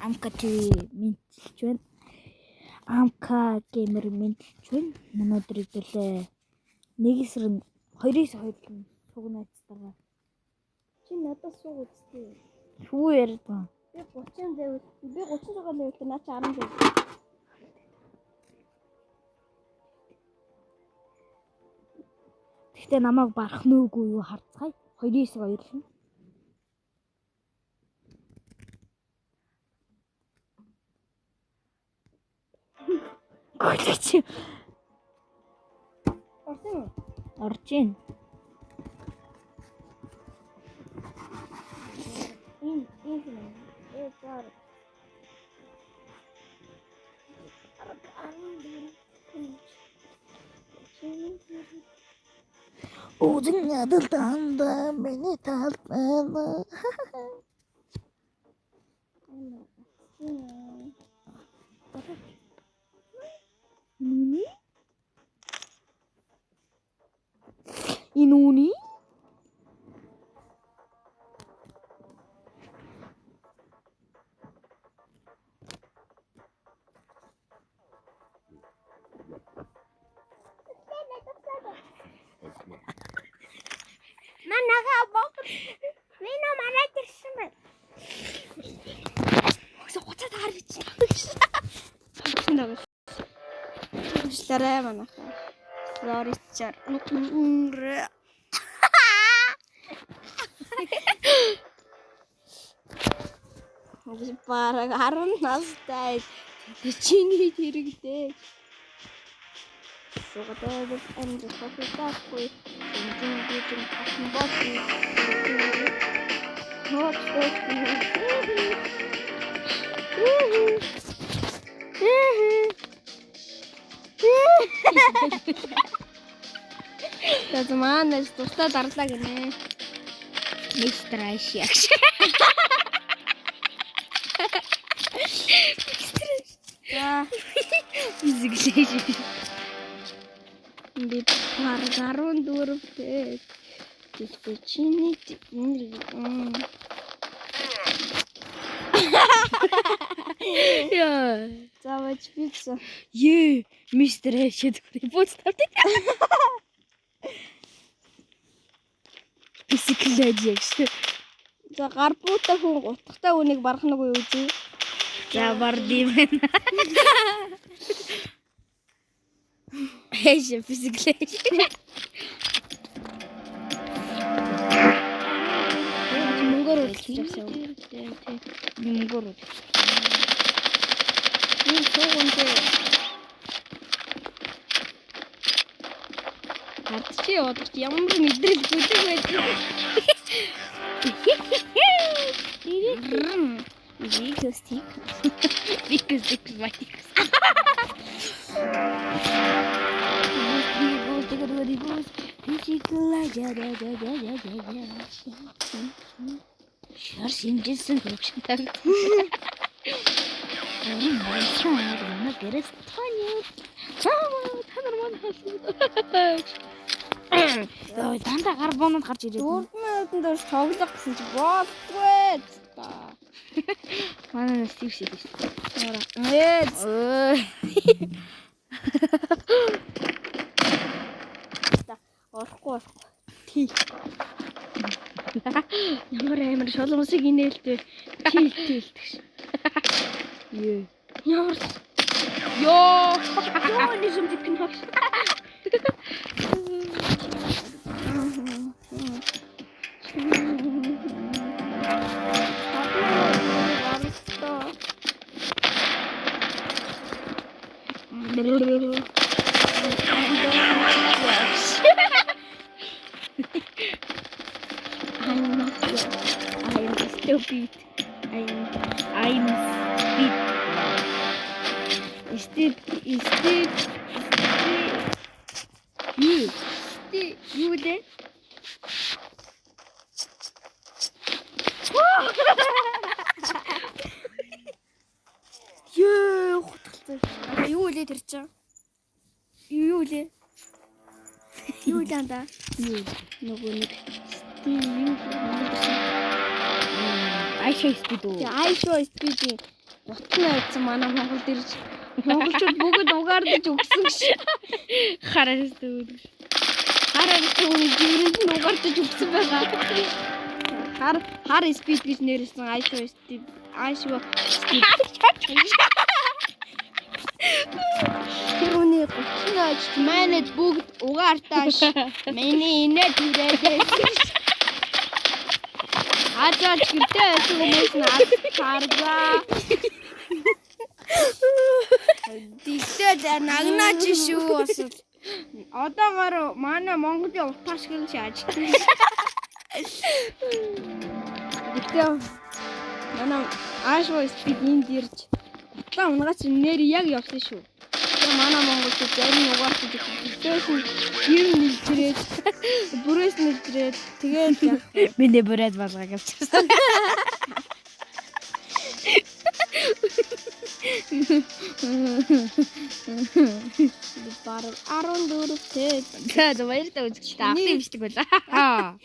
Амка TV мэдчилж байна. Амка геймер мэдчилж байна. Өнөөдөр идэвлээ 1-2 сугнайцтайгаа. Чи надад сууг үзтээ. Юу яриад байна? Би 30 level. Би 36 level наа чи 10 level. Гэхдээ намайг барах нөөгүй юу харцгаая. 2-2 л. Гүлч. Орчин. Зар. Озин ядалтанда миний талбана. Инуни? Манага бог. Вино манайд ирсэн байна. Өсө гоцоо таарч. Уучлаарай манайха. Sorry чар. Ons parang 10 настай. Чиний хэрэгтэй. Согтойд энд фотографгүй. Энд хатан бот. Tas манайс тусдаа дарлаа гинэ. Мистер Ашиак. За Изэглэж. би паргарун дөрөвтэй. Тэгтээ чиний Яа. заваач бицээ. Е, мистер Ашиак репост тавьдаг. Бисиклэж. За гар буутай хүн гутахтай үнийг барах нэг үе үзье. За бардим байна. Эшэ бисиклэж. Мөнгөөр үлдчихсэн. Мөнгөөр. Энэ суугунтэй. Хатчи яваад ямар мэдрэл бүдэг байдаг. Викостик. Викостик ватик. Шар шинжсэн хөгшөнтэй. Манай гэрээс тонио. Та нар манай Ой, дандаа гар бонод гарч ирээд. Дөрвөн дөрс тоглох гэсэн чи боолгүй та. Манай Стив шиг шүү. Ой. Орохгүй. Тий. Ямар амар шолонгосыг инээлтэй. Тий тэгш. Ее. Ямар ёо. Ёо нэшм дикэн хаш. I'm stupid. You there? Ёо хутгалтай. Юу үлээ тэр чинь? Юу үлээ? Юу л анда? Нөгөө нэг Стив юу? Айшо спид үү? Айшо спид. Утна байсан манай Монголд ирж монголчууд бүгд угаардаж өгсөн ш. Хараас дүүл. Хараа түүний гэрээнд нь угаардаж өгсөн байгаа. Хар спид гэж нэрсэн айшуу спид. Тэрүүний гутнаач манайд бүгд угаартааш. Миний инээ түрээдээ. Ажаач гэртээ хүмүүс наад харгаа. Дигтэй нагнаач шүү бас. Одоогоор манай Монголын утааш гэл шааж. Дигтэй манай аашгүй спид энд ирж утлаа унгаач нэр яг явсан шүү. Тэгээ манай монголчууд зарим угаартаж дигтэйс гэр нэлжрээд бүрээс нэлжрээд тэгээд Миний бүрээд балгаг авчихсан. бараг 14 тэт. За баяр та үзэгчтэй авах юм шдэг байлаа.